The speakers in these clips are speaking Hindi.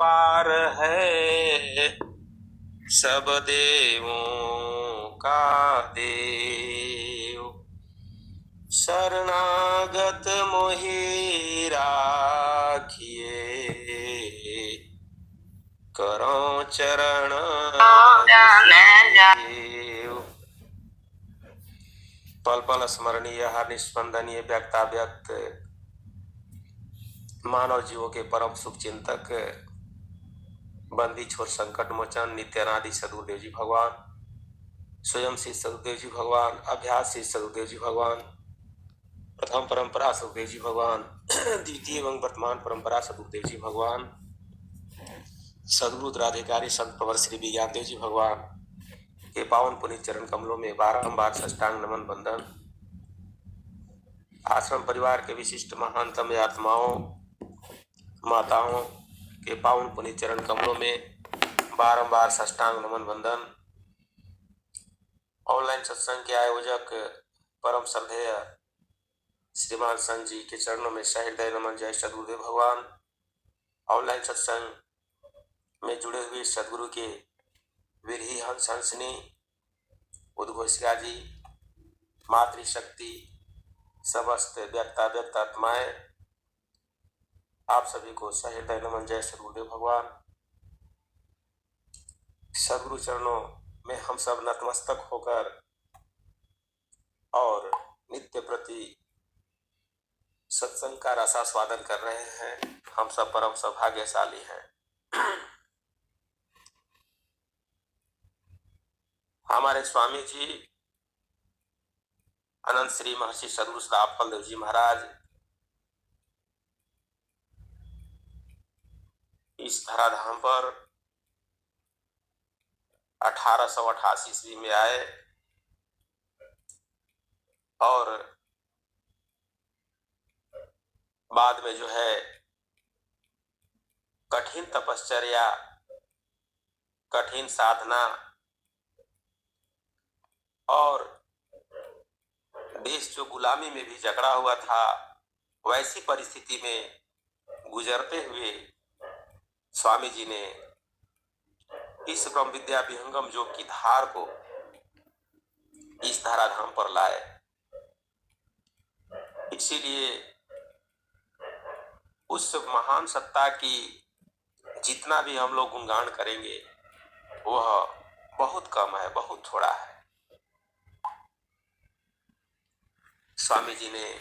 पार है सब देवों का देव। शरणागत मोहि राखिए करो चरण देव। पल पल स्मरणीय हर निस्पंदनीय व्यक्ताव्यक्त मानव जीवों के परम सुख चिंतक बंदी छोर संकट मोचन नित्यानादि सदगुरुदेव जी भगवान, स्वयं श्री सदगुरुदेव जी भगवान, अभ्यास श्री सदगुरुदेव जी भगवान, प्रथम परंपरा सदगुरुदेव जी भगवान, द्वितीय एवं वर्तमान परंपरा सदगुरुदेव जी भगवान, सदगुरु उत्तराधिकारी संत प्रवर श्री विज्ञान देव जी भगवान के पावन पुनीत चरण कमलों में बारंबार साष्टांग नमन बंदन। आश्रम परिवार के विशिष्ट महानतम आत्माओं माताओं के पावन पुनीत चरण कमलों में बारंबार साष्टांग नमन वंदन। ऑनलाइन सत्संग के आयोजक परम श्रद्धेय श्रीमान संत जी के चरणों में सहृदय नमन। जय सदगुरुदेव भगवान। ऑनलाइन सत्संग में जुड़े हुए सदगुरु के विरही हंस हंसनी उद्घोषिका जी, मातृशक्ति, समस्त व्यक्ता व्यक्त आत्माएं, आप सभी को सहृदय नमन। जय सदगुरुदेव भगवान। सदगुरु चरणों में हम सब नतमस्तक होकर और नित्य प्रति सत्संग का रसास्वादन कर रहे हैं। हम सब परम सौभाग्यशाली हैं। हमारे स्वामी जी अनंत श्री महर्षि सदगुरु श्री फलदेव जी महाराज इस धराधाम पर 1888 ईस्वी में आए और बाद में जो है कठिन तपश्चर्या, कठिन साधना और देश जो गुलामी में भी जकड़ा हुआ था, वैसी परिस्थिति में गुजरते हुए स्वामी जी ने इस ब्रह्म विद्या विहंगम योग की धार को इस धराधाम पर लाए। इसीलिए उस महान सत्ता की जितना भी हम लोग गुणगान करेंगे वह बहुत कम है, बहुत थोड़ा है। स्वामी जी ने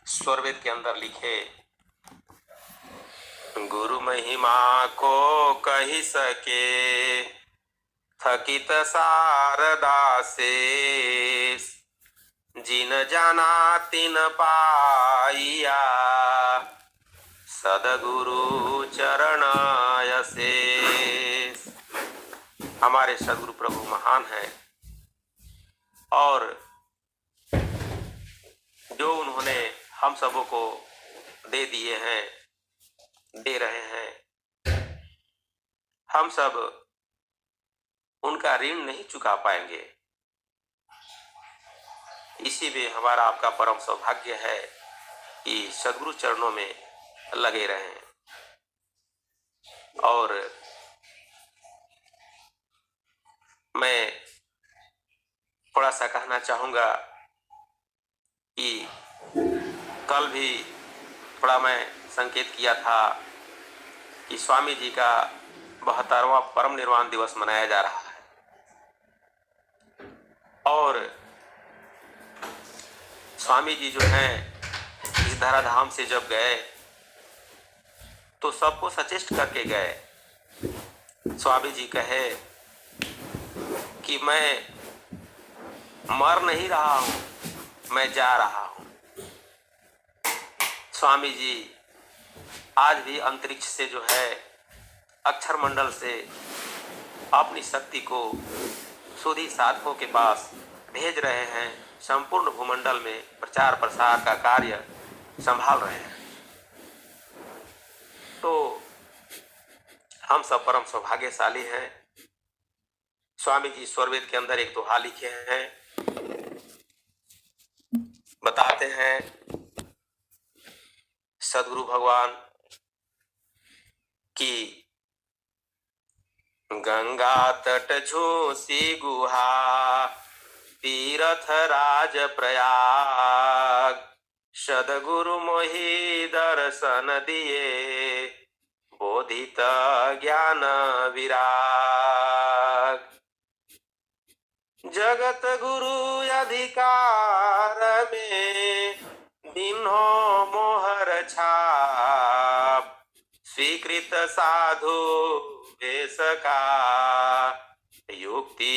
स्वरवेद के अंदर लिखे, गुरु महिमा को कही सके थकित शारदा शेष, जिन जाना तिन पाइया सदगुरु चरण अशेष। हमारे सदगुरु प्रभु महान हैं और जो उन्होंने हम सबों को दे दिए हैं, दे रहे हैं, हम सब उनका ऋण नहीं चुका पाएंगे। इसी में हमारा आपका परम सौभाग्य है कि सदगुरु चरणों में लगे रहें। और मैं थोड़ा सा कहना चाहूँगा कि कल भी थोड़ा मैं संकेत किया था कि स्वामी जी का 72वां परम निर्वाण दिवस मनाया जा रहा है और स्वामी जी जो हैं इस धराधाम से जब गए तो सबको सचेष्ट करके गए। स्वामी जी कहे कि मैं मर नहीं रहा हूं, मैं जा रहा हूं। स्वामी जी आज भी अंतरिक्ष से जो है अक्षर मंडल से अपनी शक्ति को सुधी साधकों के पास भेज रहे हैं, संपूर्ण भूमंडल में प्रचार प्रसार का कार्य संभाल रहे हैं। तो हम सब परम सौभाग्यशाली हैं। स्वामी जी स्वरवेद के अंदर एक दोहा लिखे हैं, बताते हैं सदगुरु भगवान कि गंगा तट झूसी गुहा तीरथ राज प्रयाग सदगुरु मोहि दर्शन दिए बोधित ज्ञान विराग जगत गुरु अधिकार में दिन्हो मोहर छाप स्वीकृत साधु वेश का युक्ति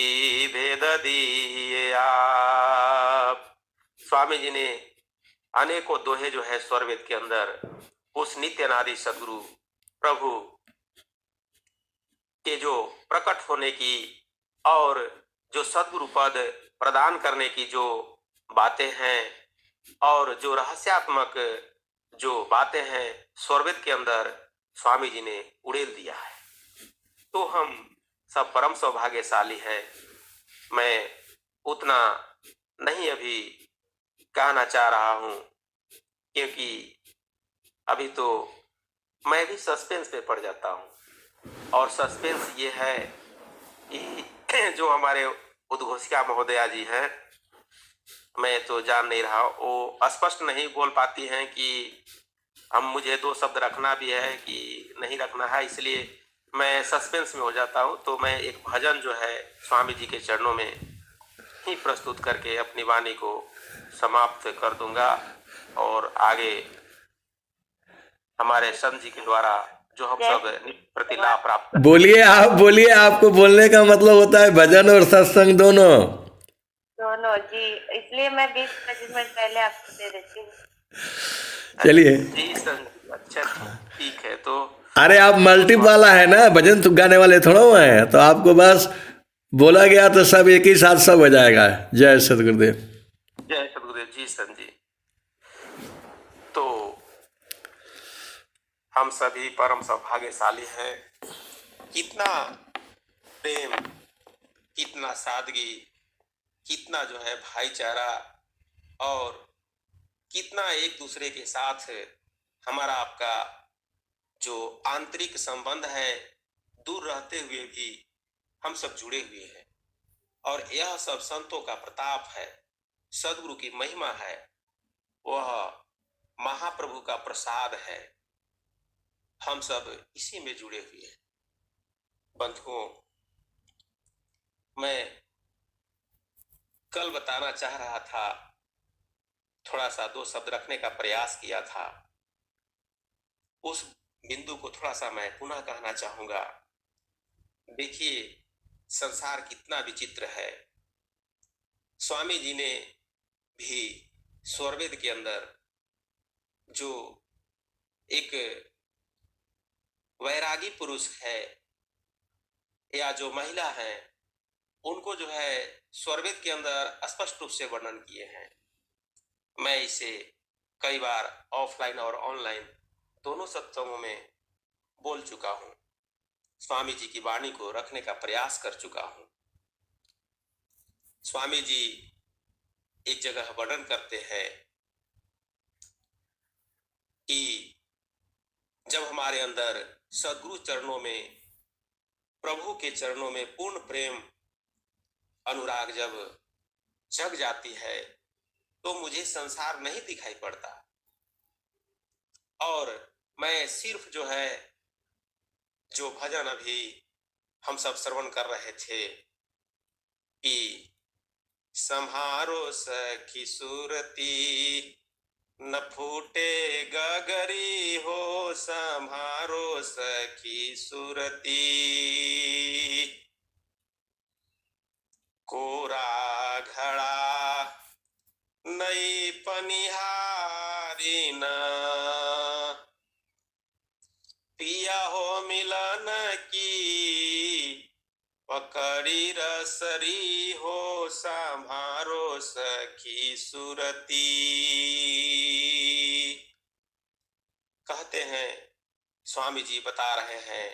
भेद दिए आप। स्वामी जी ने अनेकों दोहे जो है स्वरवेद के अंदर उस नित्य अनादि सदगुरु प्रभु के जो प्रकट होने की और जो सदगुरु पद प्रदान करने की जो बातें हैं और जो रहस्यात्मक जो बातें हैं स्वरवेद के अंदर स्वामी जी ने उड़ेल दिया है। तो हम सब परम सौभाग्यशाली हैं। मैं उतना नहीं अभी कहना चाह रहा हूं क्योंकि अभी तो मैं भी सस्पेंस पे पड़ जाता हूं और सस्पेंस ये है कि जो हमारे उद्घोषिका महोदया जी हैं, मैं तो जान नहीं रहा, वो स्पष्ट नहीं बोल पाती हैं कि हम मुझे 2 शब्द रखना भी है कि नहीं रखना है, इसलिए मैं सस्पेंस में हो जाता हूं। तो मैं एक भजन जो है स्वामी जी के चरणों में ही प्रस्तुत करके अपनी वाणी को समाप्त कर दूंगा और आगे हमारे संत जी के द्वारा जो हम सब प्रतिलाभ प्राप्त। बोलिए, आप बोलिए। आपको बोलने का मतलब होता है भजन और सत्संग दोनों जी, इसलिए मैं 20-25 मिनट पहले आपको दे देती हूँ। चलिए जी संत, अच्छा ठीक है। तो अरे आप मल्टी वाला है ना, भजन तो गाने वाले थोड़ा हुए हैं, तो आपको बस बोला गया तो सब एक ही साथ सब हो जाएगा। जय सतगुरुदेव। जय सतगुरुदेव जी संत जी। तो हम सभी परम सौभाग्यशाली हैं। कितना प्रेम, कितना सादगी, कितना जो है भाईचारा और कितना एक दूसरे के साथ हमारा आपका जो आंतरिक संबंध है, दूर रहते हुए भी हम सब जुड़े हुए हैं। और यह सब संतों का प्रताप है, सदगुरु की महिमा है, वह महाप्रभु का प्रसाद है। हम सब इसी में जुड़े हुए हैं। बंधुओं, मैं कल बताना चाह रहा था, थोड़ा सा 2 शब्द रखने का प्रयास किया था, उस बिंदु को थोड़ा सा मैं पुनः कहना चाहूंगा। देखिए संसार कितना विचित्र है। स्वामी जी ने भी स्वरवेद के अंदर जो एक वैरागी पुरुष है या जो महिला है, उनको जो है स्वरवेद के अंदर स्पष्ट रूप से वर्णन किए हैं। मैं इसे कई बार ऑफलाइन और ऑनलाइन दोनों सत्संगों में बोल चुका हूं, स्वामी जी की वाणी को रखने का प्रयास कर चुका हूं। स्वामी जी एक जगह वर्णन करते हैं कि जब हमारे अंदर सद्गुरु चरणों में, प्रभु के चरणों में पूर्ण प्रेम अनुराग जब जग जाती है तो मुझे संसार नहीं दिखाई पड़ता। और मैं सिर्फ जो है जो भजन अभी हम सब श्रवण कर रहे थे कि सम्हारो सखी सुरती न फूटे गगरी हो, सम्हारो सखी सुरती कोरा घड़ा नई पनिहारी न, पिया हो मिलन की पकड़ी रसरी हो, सम्हारो सखी सुरती। कहते हैं, स्वामी जी बता रहे हैं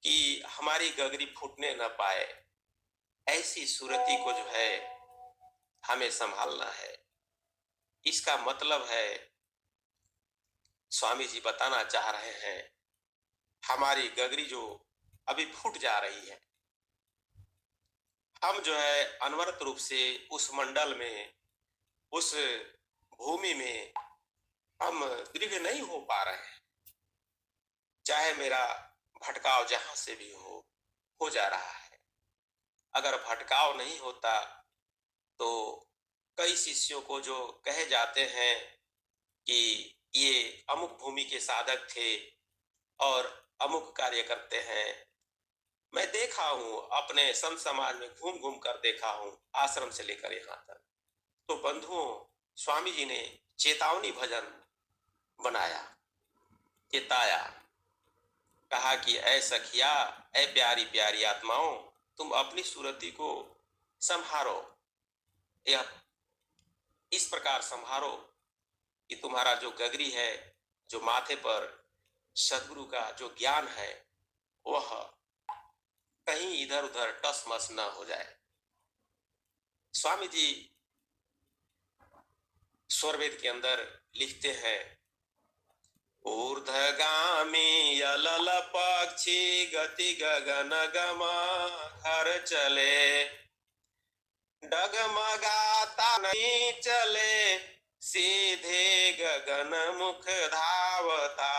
कि हमारी गगरी फूटने न पाए, ऐसी सुरती को जो है हमें संभालना है। इसका मतलब है, स्वामी जी बताना चाह रहे हैं, हमारी गगरी जो अभी फूट जा रही है, हम जो है अनवरत रूप से उस मंडल में, उस भूमि में हम दृढ़ नहीं हो पा रहे हैं। चाहे मेरा भटकाव जहां से भी हो जा रहा है। अगर भटकाव नहीं होता तो कई शिष्यों को जो कहे जाते हैं कि ये अमुक भूमि के साधक थे और अमुक कार्य करते हैं, मैं देखा हूं, अपने संत समाज में घूम घूम कर देखा हूं, आश्रम से लेकर यहाँ तक। तो बंधुओं, स्वामी जी ने चेतावनी भजन बनाया, चेताया, कहा कि ऐ सखिया, ऐ प्यारी प्यारी आत्माओं, तुम अपनी सूरती को संभारो, यह इस प्रकार संभारो कि तुम्हारा जो गगरी है, जो माथे पर सदगुरु का जो ज्ञान है, वह कहीं इधर उधर टस मस न हो जाए। स्वामी जी स्वरवेद के अंदर लिखते हैं, ऊर्ध्वगामी अलल पक्षी गति गगन गमा घर चले, डगमगाता नहीं चले, सीधे गगन मुख धावता,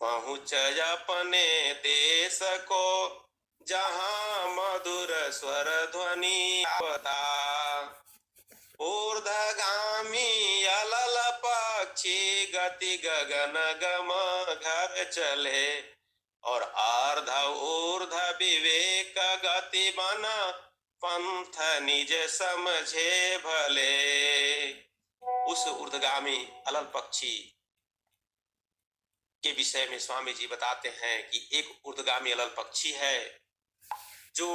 पहुँच अपने देश को जहां मधुर स्वर ध्वनि आवता। ऊर्ध्वगामी अलल पक्षी गति गगन गम घर चले, और अर्ध ऊर्ध विवेक गति बन पंथ निज समझे भले। उस ऊर्ध्वगामी अलल पक्षी के विषय में स्वामी जी बताते हैं कि एक ऊर्ध्वगामी अलल पक्षी है जो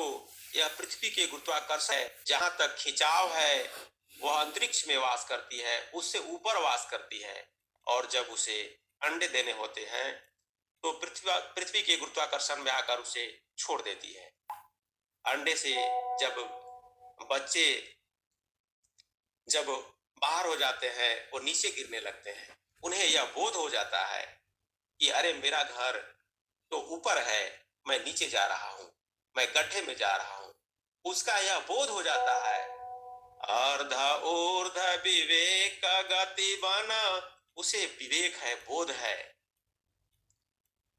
यह पृथ्वी के गुरुत्वाकर्षण है, जहां तक खिंचाव है वह अंतरिक्ष में वास करती है, उससे ऊपर वास करती है, और जब उसे अंडे देने होते हैं तो पृथ्वी के गुरुत्वाकर्षण में आकर उसे छोड़ देती है। अंडे से जब बच्चे जब बाहर हो जाते हैं, वो नीचे गिरने लगते हैं, उन्हें यह बोध हो जाता है कि अरे मेरा घर तो ऊपर है, मैं नीचे जा रहा हूं, मैं गड्ढे में जा रहा हूं, उसका यह बोध हो जाता है। अर्ध ऊर्ध विवेक गति बना, उसे विवेक है, बोध है।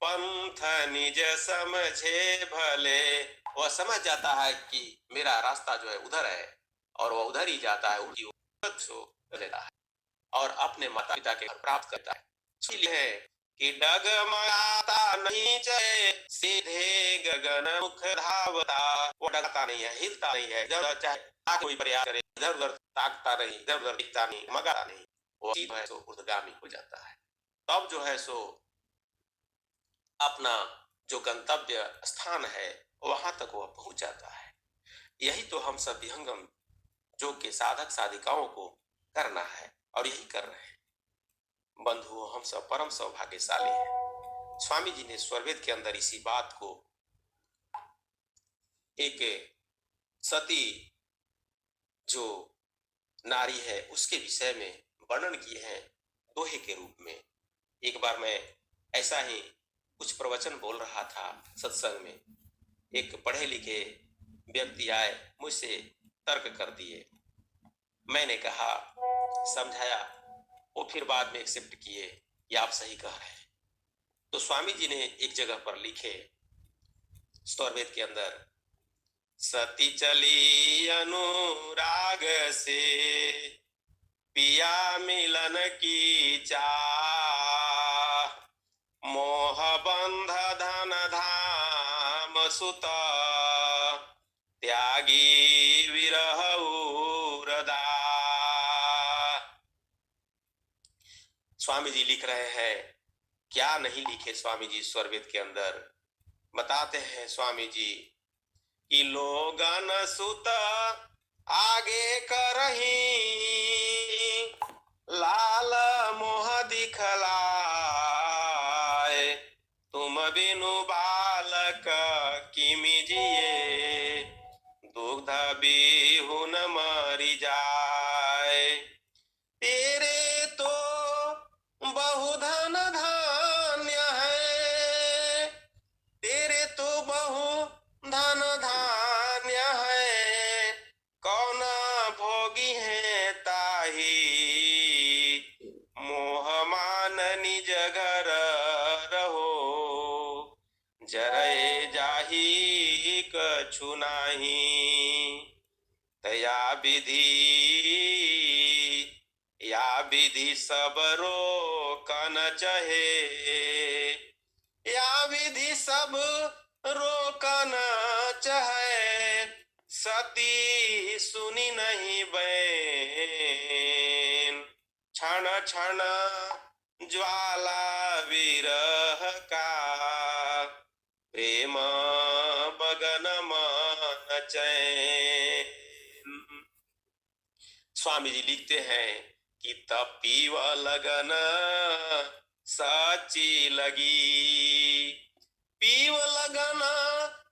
पंथ निज समझे भले, वह समझ जाता है कि मेरा रास्ता जो है उधर है, और वह उधर ही जाता है, उनकी लेता है और अपने माता पिता के घर प्राप्त करता है। इसलिए कि डगमगाता नहीं चले, सीधे गगन मुख धावता, वो डगता नहीं है, हिलता नहीं है, जब चाहे कोई प्रयास करे, इधर उधर ताकता नहीं, इधर उधर दिखता नहीं, मगाता नहीं, वो सीधा है सो ऊर्ध्वगामी हो जाता है। तब जो है सो अपना जो गंतव्य स्थान है वहां तक वह पहुंच जाता है। यही तो हम सब विहंगम जो के साधक साधिकाओं को करना है, और यही कर रहे हैं। बंधुओं, हम सब परम सौभाग्यशाली हैं। स्वामी जी ने स्वरवेद के अंदर इसी बात को एक सती जो नारी है उसके विषय में वर्णन किए हैं दोहे के रूप में। एक बार मैं ऐसा ही कुछ प्रवचन बोल रहा था सत्संग में, एक पढ़े लिखे व्यक्ति आए, मुझसे तर्क कर दिए, मैंने कहा, समझाया, वो फिर बाद में एक्सेप्ट किए कि आप सही कह रहे हैं। तो स्वामी जी ने एक जगह पर लिखे स्वरवेद के अंदर, सती चली अनुराग से पिया मिलन की चाह, मोह बंध धन धाम सुत त्यागी विरह उरदा। स्वामी जी लिख रहे हैं, क्या नहीं लिखे स्वामी जी स्वरवेद के अंदर। बताते हैं स्वामी जी कि लोगन सुत आगे करही, लाल मोह दिखलाए, तुम बिनु बालक किमि जिए, दुग्ध बिहुन मरि जाए। तेरे तो बहुधन धान्य है, कछु नाही। तया विधि सब रोकन चहे। या विधि सब रोकन चहे, सती सुनी नहीं बैन। क्षण क्षण ज्वाला विरह का, प्रेम बगन मन चैन। स्वामी जी लिखते हैं कि तब पीव लगन सच्ची लगी। पीव लगन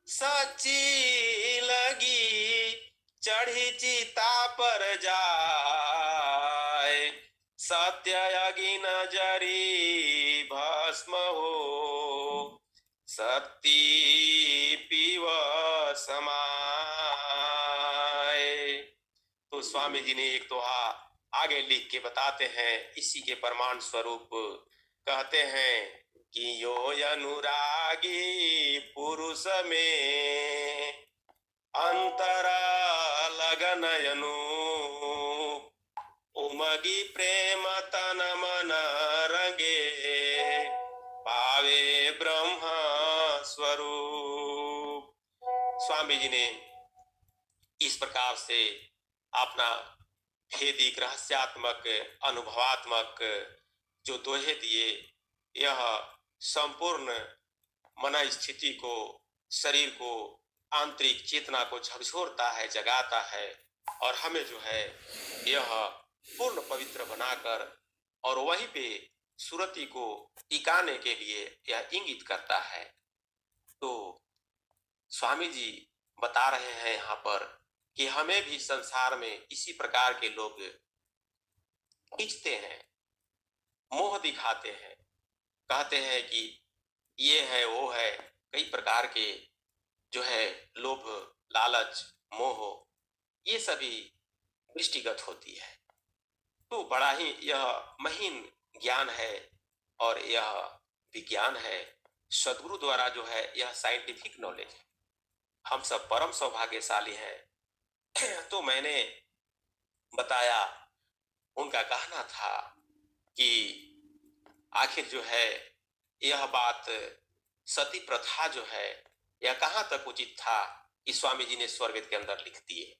सच्ची लगी, चढ़ी चिता पर जाए। सत्य अगिन जरी भस्म हो, सती पीव समाए। तो स्वामी जी ने एक दोहा आगे लिख के बताते हैं, इसी के प्रमाण स्वरूप कहते हैं कि यो अनुरागी पुरुष में अंतर लगन अनूप। उमगी प्रेम तन मन रंगे, पावे ब्रह्म स्वरूप। स्वामी जी ने इस प्रकार से अपना भेदिक रहस्यात्मक अनुभवात्मक जो दोहे दिए, यह संपूर्ण मन स्थिति को, शरीर को, आंतरिक चेतना को झकझोरता है, जगाता है और हमें जो है यह पूर्ण पवित्र बनाकर और वहीं पे सुरति को टिकाने के लिए यह इंगित करता है। तो स्वामी जी बता रहे हैं यहाँ पर कि हमें भी संसार में इसी प्रकार के लोग खींचते हैं, मोह दिखाते हैं, कहते हैं कि ये है वो है, कई प्रकार के जो है लोभ लालच मोह, ये सभी दृष्टिगत होती है। तो बड़ा ही यह महीन ज्ञान है और यह विज्ञान है, सदगुरु द्वारा जो है यह साइंटिफिक नॉलेज है। हम सब परम सौभाग्यशाली हैं। तो मैंने बताया, उनका कहना था कि आखिर जो है यह बात सती प्रथा जो है यह कहाँ तक उचित था कि स्वामी जी ने स्वरवेद के अंदर लिख दिए।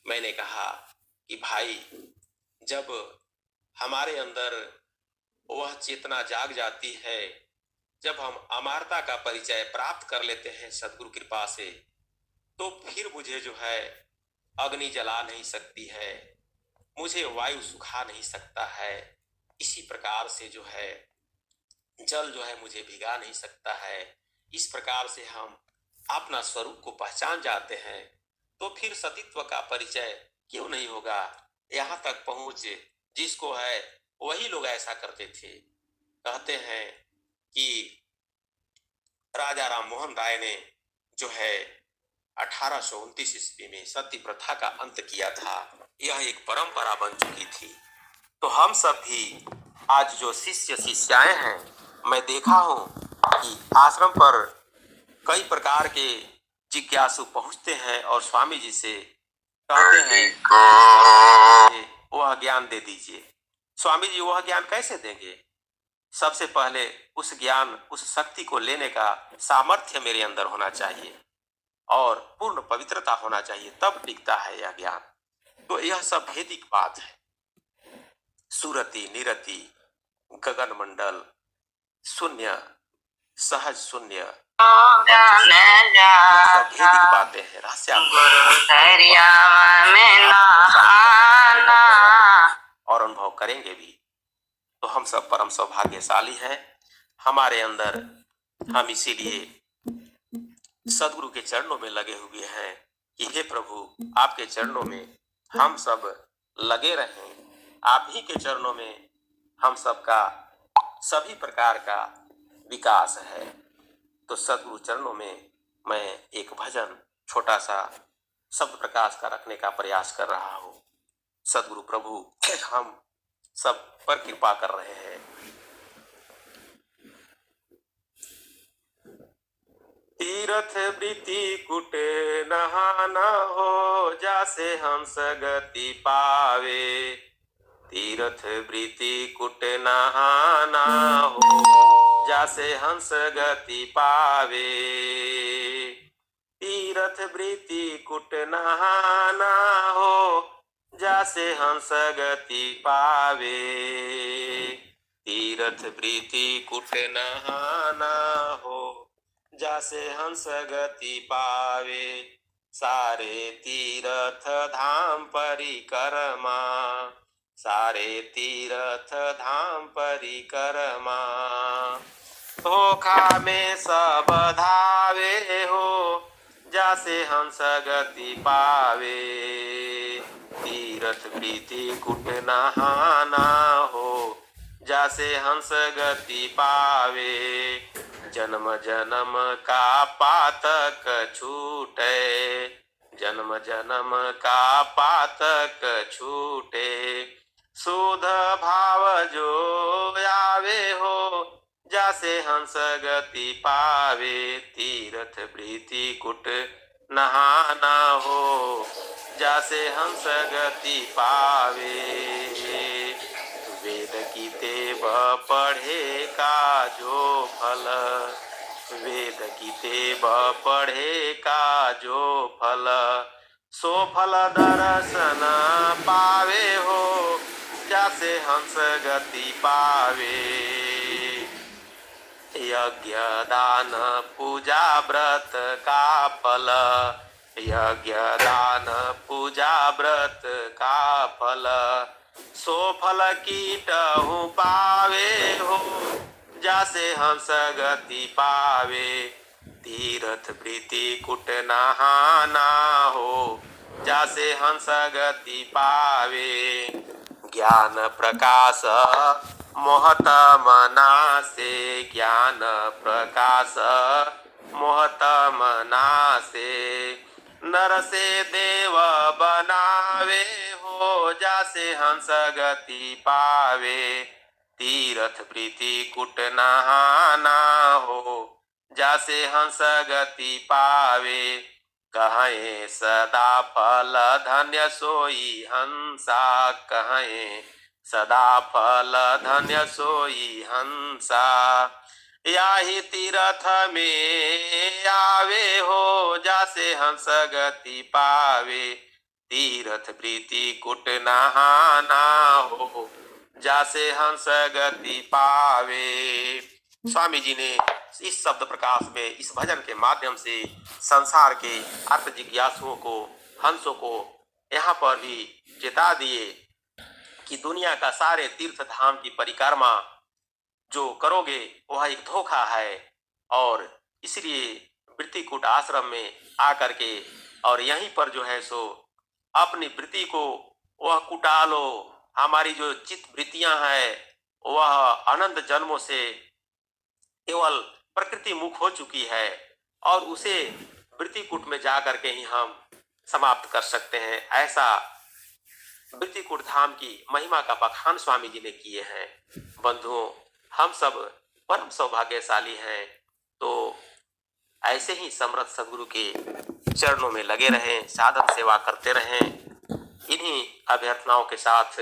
मैंने कहा कि भाई, जब हमारे अंदर वह चेतना जाग जाती है, जब हम अमरता का परिचय प्राप्त कर लेते हैं सद्गुरु कृपा से, तो फिर मुझे जो है अग्नि जला नहीं सकती है, मुझे वायु सुखा नहीं सकता है, इसी प्रकार से जो है जल जो है मुझे भिगा नहीं सकता है। इस प्रकार से हम अपना स्वरूप को पहचान जाते हैं, तो फिर सतीत्व का परिचय क्यों नहीं होगा। यहाँ तक पहुंच जिसको है वही लोग ऐसा करते थे। कहते हैं कि राजा राम मोहन राय ने जो है 1829 ईस्वी में सती प्रथा का अंत किया था। यह एक परंपरा बन चुकी थी। तो हम सब भी आज जो शिष्य शिष्याएं हैं, मैं देखा हूं कि आश्रम पर कई प्रकार के जिज्ञासु पहुंचते हैं और स्वामी जी से कहते हैं वह ज्ञान दे दीजिए। स्वामी जी वह ज्ञान कैसे देंगे? सबसे पहले उस ज्ञान, उस शक्ति को लेने का सामर्थ्य मेरे अंदर होना चाहिए और पूर्ण पवित्रता होना चाहिए, तब टिकता है यह ज्ञान। तो यह सब भेदिक बात है। सुरति, निरति, गगन मंडल, शून्य, सहज शून्य, सब भेदिक बातें हैं, और अनुभव करेंगे भी। तो हम सब परम सौभाग्यशाली हैं। हमारे अंदर हम इसीलिए सदगुरु के चरणों में लगे हुए हैं कि हे प्रभु, आपके चरणों में हम सब लगे रहें। आप ही के चरणों में हम सबका सभी प्रकार का विकास है। तो सदगुरु चरणों में मैं एक भजन छोटा सा शब्द प्रकाश का रखने का प्रयास कर रहा हूँ। सदगुरु प्रभु हम सब पर कृपा कर रहे हैं। तीरथ वृत्ति कुट नहाना हो, जासे हंस गति पावे। तीरथ वृत्ति कुट नहाना हो, जासे हंस गति पावे। तीरथ वृत्ति कुट नहाना हो, जासे हंस गति पावे। तीरथ वृत्ति कुट नहाना हो, जासे हंस गति पावे। सारे तीरथ धाम परिक्रमा, सारे तीरथ धाम परिक्रमा। धोखा में सब धावे हो, जासे हंस गति पावे। तीरथ वृत्ति कुट नहाना हो, जासे हंस गति पावे। जन्म जन्म का पातक छूटे, जन्म जन्म का पातक छूटे। शुद्ध भाव जो आवे हो, जासे हंस गति पावे। तीरथ वृत्ति कुट नहाना हो, जासे हंस गति पावे। वेद की तेव पढ़े का जो फल, वेद की तेव पढ़े का जो फल। सो फल दर्शन पावे हो, जासे हंस गति पावे। यज्ञ दान पूजा व्रत का फल, यज्ञ दान पूजा व्रत का फल। सो फल कीटहु पावे हो, जासे हंस गति पावे। तीरथ वृत्ति कुट नहाना हो, जासे हंस गति पावे। ज्ञान प्रकाश मोहत मनासे, ज्ञान प्रकाश मोहत मनासे। नर से देव बनावे हो, जासे हंस गति पावे। तीरथ वृत्ति कुट नहाना हो, जासे हंस गति पावे। कहें सदा फल धन्य सोई हंसा, कहें सदा फल धन्य सोई हंसा। याहि तीरथ में आवे हो, जासे हंस गति पावे। तीरथ वृत्ति कुट नहाना हो, जासे हंस गति पावे। स्वामी जी ने इस शब्द प्रकाश में, इस भजन के माध्यम से संसार के अर्थ जिज्ञासुओं को, हंसों को यहाँ पर भी चेता दिए कि दुनिया का सारे तीर्थ धाम की परिक्रमा जो करोगे वह एक धोखा है। और इसलिए वृत्तिकूट आश्रम में आकर के और यहीं पर जो है सो अपनी वृत्ति को वह कुटा लो। हमारी जो चित्त वृत्तियां हैं वह अनंत जन्मों से केवल प्रकृति मुख हो चुकी है और उसे वृत्तिकूट में जाकर के ही हम समाप्त कर सकते हैं। ऐसा वृत्तिकूट धाम की महिमा का बखान स्वामी जी ने किए हैं। बंधुओं, हम सब परम सौभाग्यशाली हैं। तो ऐसे ही समर्थ सदगुरु के चरणों में लगे रहें, साधन सेवा करते रहें। इन्हीं अभ्यर्थनाओं के साथ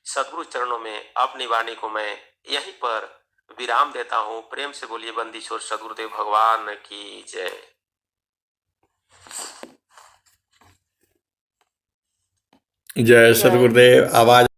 सदगुरु चरणों में अपनी वाणी को मैं यहीं पर विराम देता हूँ। प्रेम से बोलिए बंदी छोर सदगुरुदेव भगवान की जय। जय सदगुरुदेव। आवाज